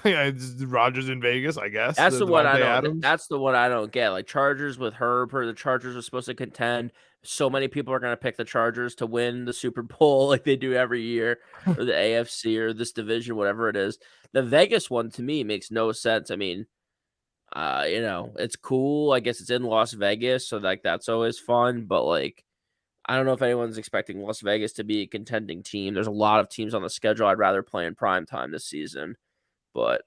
Yeah, it's Rodgers in Vegas, I guess. That's the one I Devontae don't. Adams. That's the one I don't get. Like Chargers with Herbert, the Chargers are supposed to contend. So many people are going to pick the Chargers to win the Super Bowl, like they do every year, or the AFC or this division, whatever it is. The Vegas one to me makes no sense. I mean, it's cool. I guess it's in Las Vegas, so like that's always fun. But like, I don't know if anyone's expecting Las Vegas to be a contending team. There's a lot of teams on the schedule I'd rather play in prime time this season, but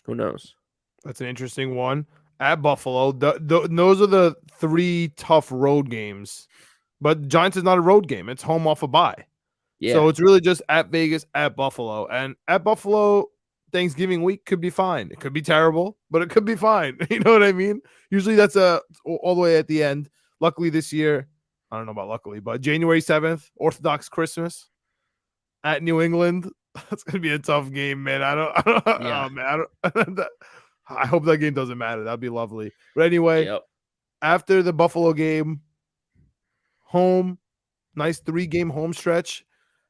who knows? That's an interesting one. At Buffalo, those are the 3 tough road games. But Giants is not a road game. It's home off a bye. Yeah. So it's really just at Vegas, at Buffalo. And at Buffalo, Thanksgiving week could be fine. It could be terrible, but it could be fine. You know what I mean? Usually that's all the way at the end. Luckily this year, I don't know about luckily, but January 7th, Orthodox Christmas at New England. That's gonna be a tough game, man. Yeah. Oh man, I hope that game doesn't matter. That'd be lovely. But anyway, after the Buffalo game, home, nice 3-game home stretch.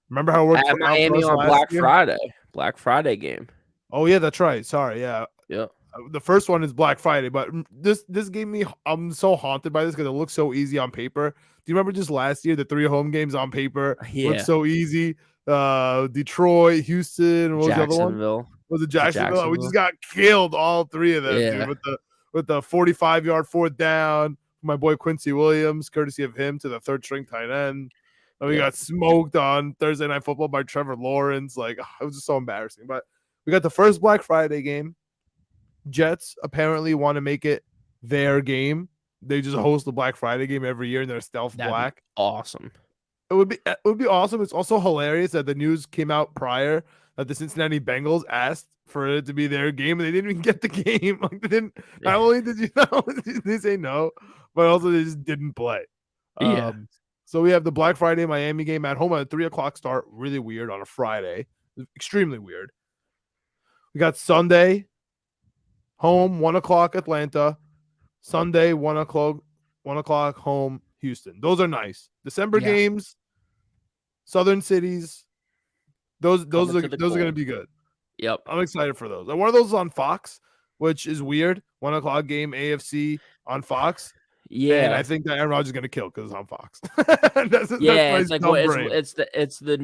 Remember how it worked at Miami on Black Friday? Black Friday game. Oh yeah, that's right. Sorry, yeah. Yeah. The first one is Black Friday, but this gave me. I'm so haunted by this because it looks so easy on paper. Do you remember just last year the 3 home games on paper looked so easy? Detroit, Houston, what was the other one? Was it Jacksonville? We just got killed all 3 of them, dude, with the 45-yard 4th down. My boy Quincy Williams, courtesy of him, to the 3rd string tight end. And we got smoked on Thursday Night Football by Trevor Lawrence. Like, it was just so embarrassing. But we got the first Black Friday game. Jets apparently want to make it their game. They just host the Black Friday game every year in their stealth black. Awesome. It would be awesome. It's also hilarious that the news came out prior that the Cincinnati Bengals asked for it to be their game and they didn't even get the game. Like they didn't. Not only did they say no, but also they just didn't play. So we have the Black Friday Miami game at home at a 3:00 start. Really weird on a Friday. Extremely weird. We got Sunday home 1:00 Atlanta. Sunday 1:00 home Houston. Those are nice. December games, Southern cities. Those are going to be good. Yep. I'm excited for those. And one of those is on Fox, which is weird. 1:00 game AFC on Fox. Yeah, and I think that Aaron Rodgers is going to kill because it's on Fox. It's like it's the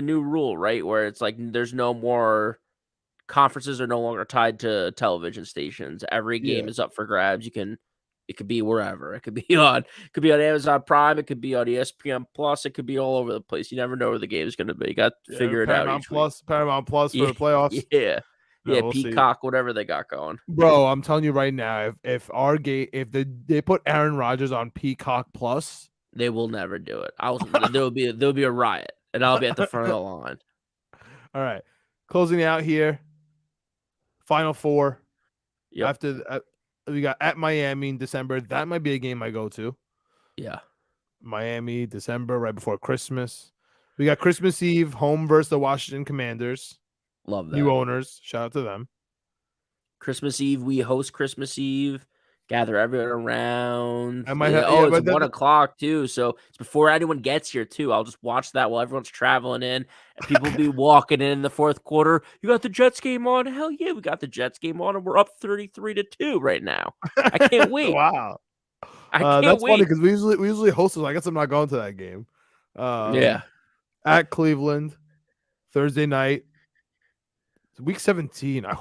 new rule, right? Where it's like there's no more conferences are no longer tied to television stations. Every game is up for grabs. It could be wherever. It could be on Amazon Prime. It could be on ESPN Plus. It could be all over the place. You never know where the game is going to be. You got to figure it out. Paramount Plus for the playoffs. Yeah, Peacock, whatever they got going. Bro, I'm telling you right now, if they put Aaron Rodgers on Peacock Plus, they will never do it. There'll be a riot, and I'll be at the front of the line. All right, closing out here. Final 4. Yep. After we got at Miami in December. That might be a game I go to. Yeah. Miami, December, right before Christmas. We got Christmas Eve, home versus the Washington Commanders. Love that. New owners. Shout out to them. Christmas Eve, we host Christmas Eve. Gather everyone around. It's 1:00 too, so it's before anyone gets here too. I'll just watch that while everyone's traveling in, and people will be walking in the 4th quarter. You got the Jets game on? Hell yeah, we got the Jets game on, and we're up 33-2 right now. I can't wait. Wow, that's funny because we usually host it. I guess I'm not going to that game. At Cleveland, Thursday night. Week 17. I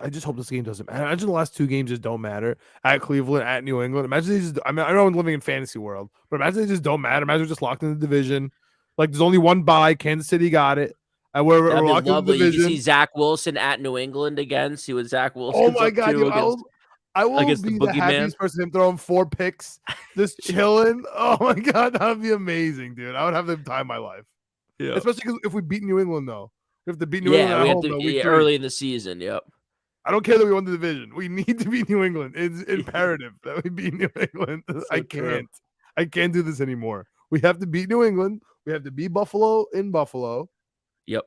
just hope this game doesn't matter. Imagine the last 2 games just don't matter. At Cleveland, at New England. Imagine I know I'm living in fantasy world, but imagine they just don't matter. Imagine we're just locked in the division. Like there's only one bye. Kansas City got it. And we're locked in the division. You can see Zach Wilson at New England again. See what Zach Wilson. Oh my god, dude, I will be the happiest person him throwing 4 picks, just chilling. Oh my god, that'd be amazing, dude. I would have the time of my life. Yeah, especially because if we beat New England though. We have to beat New England at home, early in the season. Yep. I don't care that we won the division. We need to beat New England. It's imperative that we beat New England. I can't do this anymore. We have to beat New England. We have to beat Buffalo in Buffalo. Yep.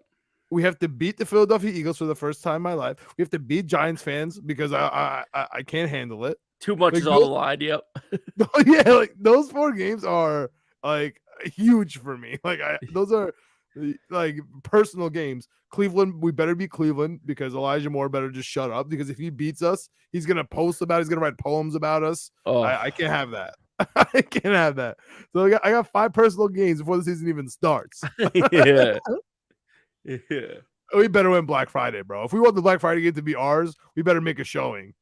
We have to beat the Philadelphia Eagles for the first time in my life. We have to beat Giants fans because I can't handle it. Too much Like is on the line. Yep. yeah, like those 4 games are like huge for me. Like those are like personal games. Cleveland, we better beat Cleveland because Elijah Moore better just shut up because if he beats us, he's gonna post about it, he's gonna write poems about us. Oh, I can't have that. I can't have that. So I got 5 personal games before the season even starts. yeah. Yeah. We better win Black Friday, bro. If we want the Black Friday game to be ours, we better make a showing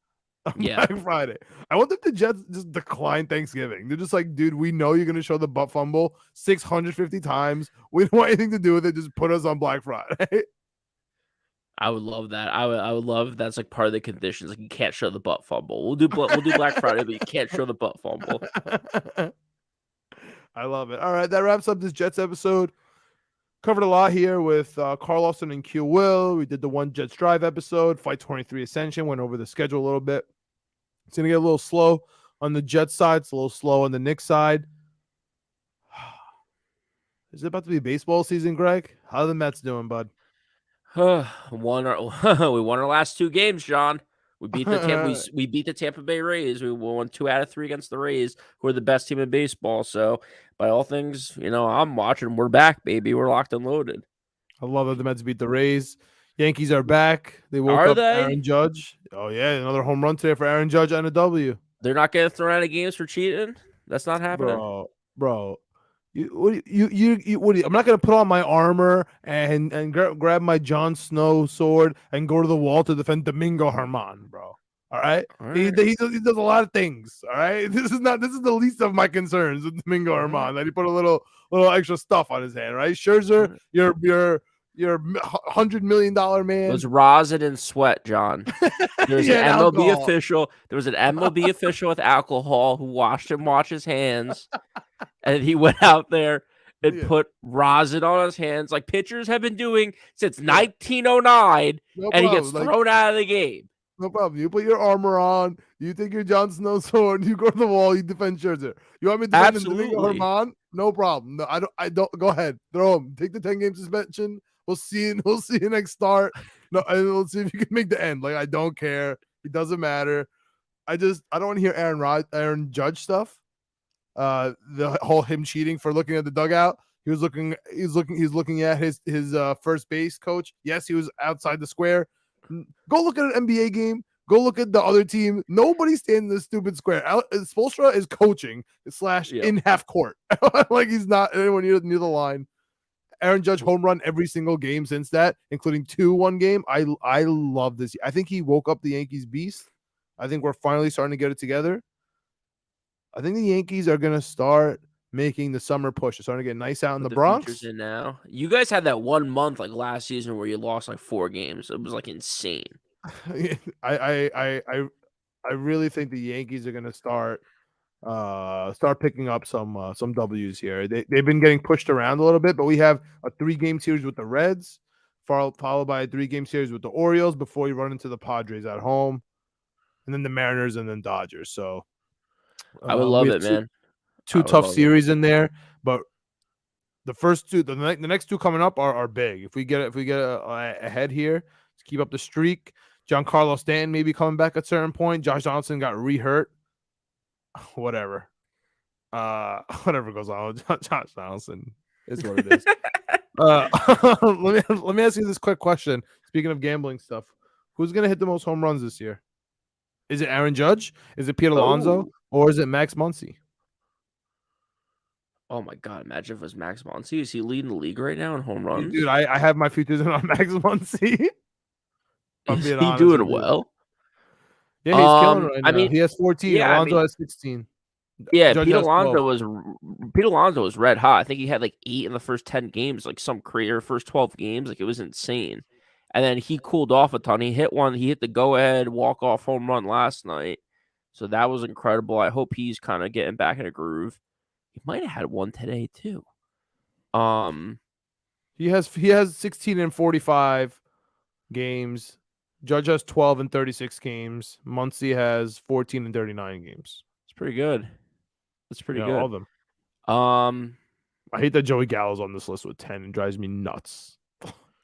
on Yeah. Black Friday. I want the Jets just decline Thanksgiving. They're just like, dude, we know you're gonna show the butt fumble 650 times. We don't want anything to do with it. Just put us on Black Friday. I would love that. I would love if that's like part of the conditions. Like you can't show the butt fumble. We'll do Black Friday, but you can't show the butt fumble. I love it. All right, that wraps up this Jets episode. Covered a lot here with Carl Lawson and Q Will. We did the One Jets Drive episode. Fight 23 Ascension. Went over the schedule a little bit. It's going to get a little slow on the Jets side. It's a little slow on the Knicks side. Is it about to be baseball season, Greg? How are the Mets doing, bud? We won our last 2 games, John. We beat we beat the Tampa Bay Rays. We won 2 out of 3 against the Rays, who are the best team in baseball. So, by all things, I'm watching. We're back, baby. We're locked and loaded. I love that the Mets beat the Rays. Yankees are back. They woke up Aaron Judge. Oh, yeah. Another home run today for Aaron Judge and a W. They're not getting thrown out of games for cheating? That's not happening? Bro. I'm not gonna put on my armor and grab my Jon Snow sword and go to the wall to defend Domingo Herman, bro. All right, He does a lot of things. All right, this is the least of my concerns with Domingo Herman. That he put a little extra stuff on his hand. Right, Scherzer, you're $100 million man. It was rosin and sweat, John. There's an MLB official. There was an MLB official with alcohol who watched him wash his hands, and he went out there and put rosin on his hands, like pitchers have been doing since 1909, and he gets thrown out of the game. No problem. You put your armor on. You take your Jon Snow sword. You go to the wall. You defend Scherzer. You want me to defend Domingo Herman? No problem. No, I don't. Go ahead. Throw him. Take the 10-game suspension. We'll see you next start. No, we'll see if you can make the end. Like I don't care. It doesn't matter. I don't want to hear Aaron Judge stuff. The whole him cheating for looking at the dugout. He's looking at his first base coach. Yes, he was outside the square. Go look at an NBA game. Go look at the other team. Nobody stands in this stupid square. Spoelstra is coaching / in half court. Like he's not anyone near the line. Aaron Judge home run every single game since that, including 2 one game. I love this. I think he woke up the Yankees beast. I think we're finally starting to get it together. I think the Yankees are gonna start making the summer push. They're starting to get nice out in the Bronx. In now, you guys had that 1 month like last season where you lost like 4 games. It was like insane. I really think the Yankees are gonna start picking up some W's here. They've been getting pushed around a little bit, but we have a 3-game series with the Reds, followed by a 3-game series with the Orioles before you run into the Padres at home, and then the Mariners and then Dodgers. So I would love it, man. 2 tough series in there, but the first 2, the next 2 coming up are big. If we get ahead here, let's keep up the streak. Giancarlo Stanton maybe coming back at a certain point. Josh Johnson got re-hurt. Whatever. Whatever goes on with Josh Johnson is what it is. Let me ask you this quick question. Speaking of gambling stuff, who's gonna hit the most home runs this year? Is it Aaron Judge? Is it Pete Alonso? Or is it Max Muncy? Oh my God! Imagine if it was Max Muncy. Is he leading the league right now in home runs? Dude, I have my futures on Max Muncy. Is he doing well? Yeah, he's killing right now. I mean, he has 14. Alonso has 16. Yeah, Pete Alonso was red hot. I think he had like 8 in the first 10 games, like some career first 12 games. Like it was insane. And then he cooled off a ton. He hit the go-ahead walk-off home run last night. So that was incredible. I hope he's kind of getting back in a groove. He might have had one today too. He has 16 in 45 games. Judge has 12 in 36 games. Muncy has 14 in 39 games. It's pretty good. That's pretty good. All of them. I hate that Joey Gallo's on this list with 10 and drives me nuts.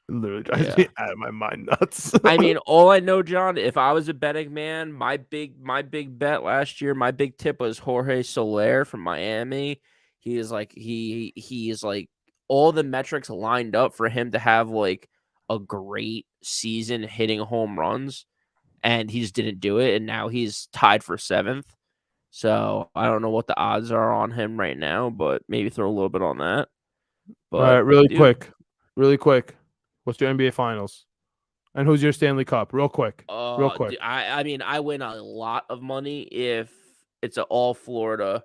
literally drives me out of my mind nuts. I mean, all I know, John, if I was a betting man, my big bet last year, my big tip was Jorge Soler from Miami. He is like he is like all the metrics lined up for him to have like a great season hitting home runs, and he just didn't do it, and now he's tied for 7th. So I don't know what the odds are on him right now, but maybe throw a little bit on that. All right, But really dude, quick. What's your NBA Finals? And who's your Stanley Cup? Real quick. I mean, I win a lot of money if it's an all Florida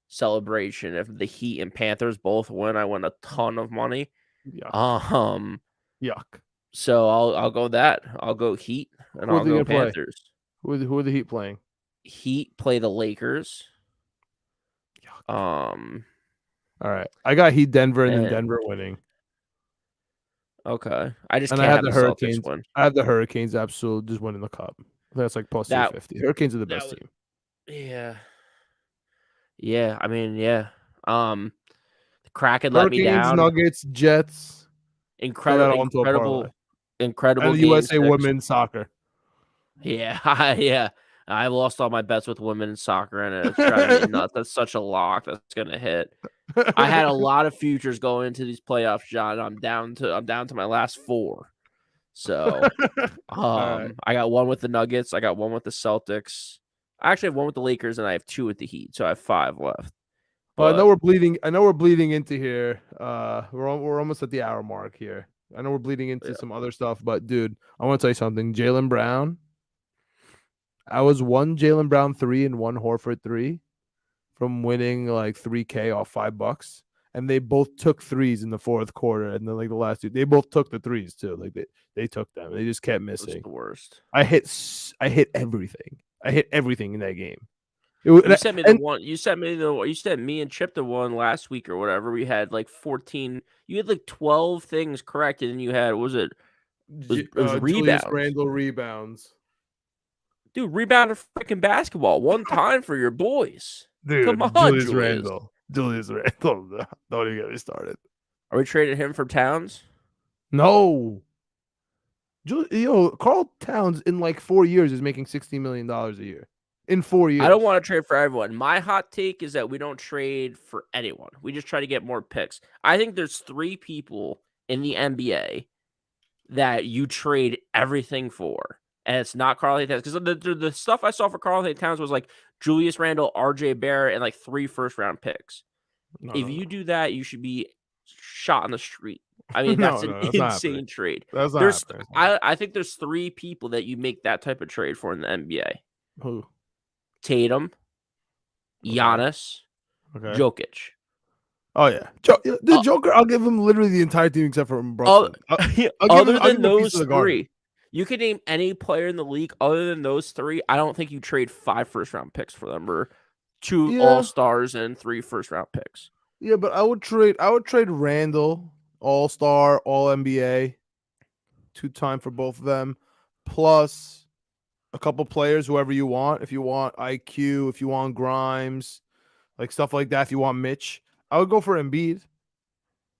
celebration. If the Heat and Panthers both win, I win a ton of money. Yuck. Yuck. So I'll go that. I'll go Heat and Who are I'll they go gonna play? Panthers. Who are the Heat playing? Heat play the Lakers. Yuck. All right. I got Heat Denver and then Denver winning. Okay. I just and can't I have the the Hurricanes. Celtics win. I have the Hurricanes absolutely just winning the cup. That's like plus 250. Hurricanes are the best team. Yeah. Yeah. I mean, yeah. The Kraken let me Hurricanes, down. Nuggets, Jets. Incredible and game USA 6. women's soccer. Yeah, yeah. I lost all my bets with women's soccer, and it's driving me nuts. That's such a lock that's gonna hit. I had a lot of futures going into these playoffs, John. I'm down to my last 4. So, right. I got one with the Nuggets. I got one with the Celtics. I actually have one with the Lakers, and I have 2 with the Heat. So I have 5 left. Well, I know we're bleeding into here. We're almost at the hour mark here. I know we're bleeding into some other stuff, but dude, I want to tell you something. Jaylen Brown. I was 1 Jaylen Brown 3 and 1 Horford 3 from winning like $3K off $5, and they both took threes in the fourth quarter, and then like the last 2, they both took the threes too. Like they took them. They just kept missing. It was the worst. I hit everything. I hit everything in that game. You sent me the one. You sent me and Chip the one last week or whatever. We had like 14. You had like 12 things corrected, and you had it was rebounds. Julius Randle rebounds. Dude, rebounded freaking basketball one time for your boys. Dude, come on, Julius Randle. Julius Randle. Don't even get me started. Are we trading him for Towns? No. Karl Towns in like 4 years is making $60 million a year. In 4 years. I don't want to trade for everyone. My hot take is that we don't trade for anyone. We just try to get more picks. I think there's 3 people in the NBA that you trade everything for. And it's not Karl Towns. Because the stuff I saw for Karl Towns was like Julius Randle, RJ Barrett, and like 3 first-round picks. If you do that, you should be shot on the street. I mean, that's an insane trade. That's not I think there's 3 people that you make that type of trade for in the NBA. Who? Tatum, Giannis, Jokic. Oh yeah, the Joker. I'll give him literally the entire team except for Brooklyn. Other than those 3, you can name any player in the league other than those 3. I don't think you trade 5 first-round picks for them, or 2 All-Stars and 3 first-round picks. Yeah, but I would trade Randall, All-Star, All-NBA, 2-time for both of them, plus a couple players, whoever you want. If you want IQ, if you want Grimes, like stuff like that. If you want Mitch, I would go for Embiid.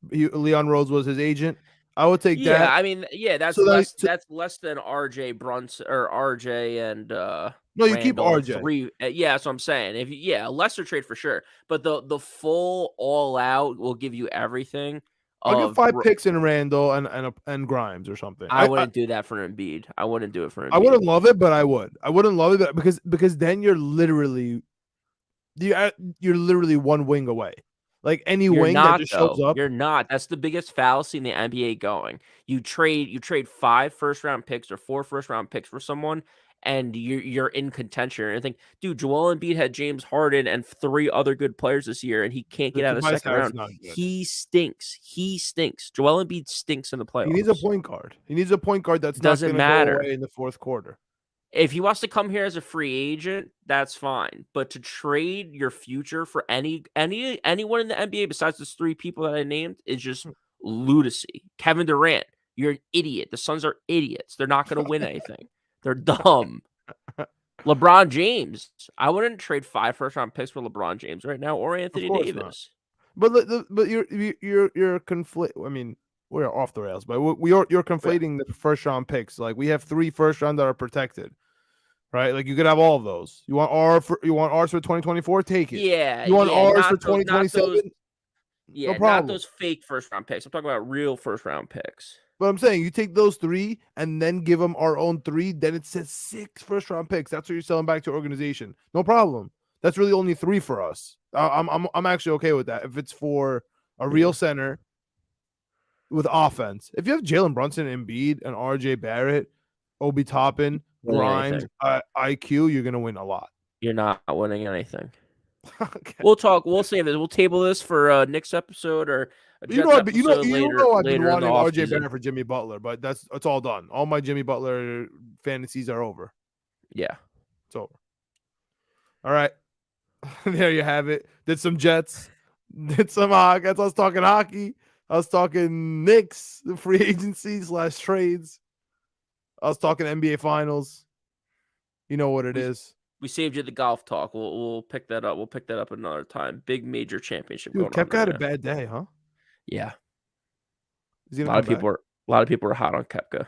Leon Rose was his agent. I would take that. Yeah, I mean, that's that's less than RJ Brunson or RJ and no, you Randall, keep RJ. 3. Yeah, that's what I'm saying. A lesser trade for sure, but the full all out will give you everything. I'll get 5 picks in Randall and Grimes or something. I wouldn't do that for Embiid. I wouldn't do it for Embiid. I wouldn't love it, but I would. I wouldn't love it because then you're literally 1 wing away. Like any wing that just shows up. You're not. That's the biggest fallacy in the NBA going. You trade 5 first-round picks or 4 first-round picks for someone, and you're in contention. And I think, dude, Joel Embiid had James Harden and 3 other good players this year, and he can't get out of the second round. He stinks. Joel Embiid stinks in the playoffs. He needs a point guard. He needs a point guard that's not going to go away in the fourth quarter. If he wants to come here as a free agent, that's fine. But to trade your future for anyone in the NBA besides those 3 people that I named is just lunacy. Kevin Durant, you're an idiot. The Suns are idiots. They're not going to win anything. They're dumb. LeBron James, I wouldn't trade 5 first-round picks for LeBron James right now or Anthony Davis. Not. But you're conflict. I mean, we're off the rails, but you're conflating the first round picks. Like we have 3 first round that are protected, right? Like you could have all of those. You want ours for 2024? Take it. Yeah, You want yeah, ours for not those, 2027? No not problem. those fake first round picks. I'm talking about real first round picks. But I'm saying you take those 3 and then give them our own 3, then it says 6 first round picks. That's what you're selling back to your organization. No problem. That's really only 3 for us. I'm actually okay with that. If it's for a real center with offense. If you have Jalen Brunson, Embiid, and RJ Barrett, Obi Toppin, Grimes, IQ, you're gonna win a lot. You're not winning anything. Okay. We'll save this. We'll table this for next episode or a Jets episode later. I've been wanting RJ season. Barrett for Jimmy Butler, but it's all done. All my Jimmy Butler fantasies are over. Yeah, it's over. All right, there you have it. Did some Jets, did some hockey. I was talking hockey. I was talking Knicks, the free agency / trades. I was talking NBA Finals. You know what it is. We saved you the golf talk. We'll pick that up. We'll pick that up another time. Big major championship. Dude, Koepka had a bad day, huh? Yeah. A lot of people are hot on Koepka.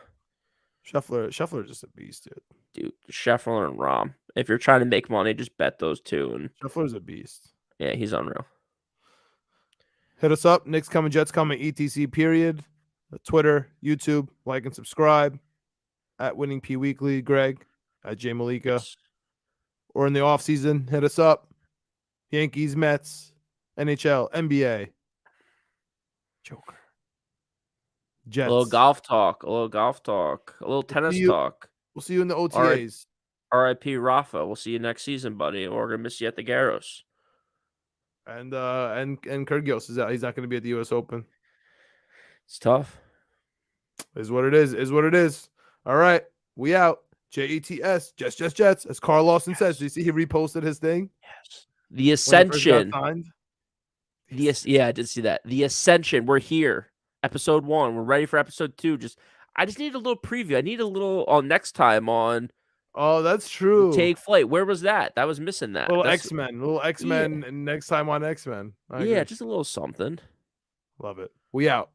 Scheffler is just a beast, dude. Scheffler and Rahm. If you're trying to make money, just bet those two. And Scheffler's a beast. Yeah, he's unreal. Hit us up. Knicks coming, Jets coming, etc. Period. Twitter, YouTube, like and subscribe. At Winning P Weekly, Greg. At J Meleka. Yes. Or in the off season, hit us up. Yankees, Mets, NHL, NBA. Joker. Jets. A little golf talk. A little tennis talk. We'll see you in the OTAs. R.I.P. Rafa. We'll see you next season, buddy. We're gonna miss you at the Garros. And Kyrgios is out. He's not going to be at the U.S. Open. It's tough. Is what it is. All right, we out. JETS, Jets. As Carl Lawson says. Do you see he reposted his thing? Yes. The Ascension. Yeah, I did see that. The Ascension. We're here. Episode 1. We're ready for episode 2. I just need a little preview. I need a little next time on. Oh, that's true. Take Flight. Where was that? I was missing that. Little X-Men, and next time on X-Men. Yeah, just a little something. Love it. We out.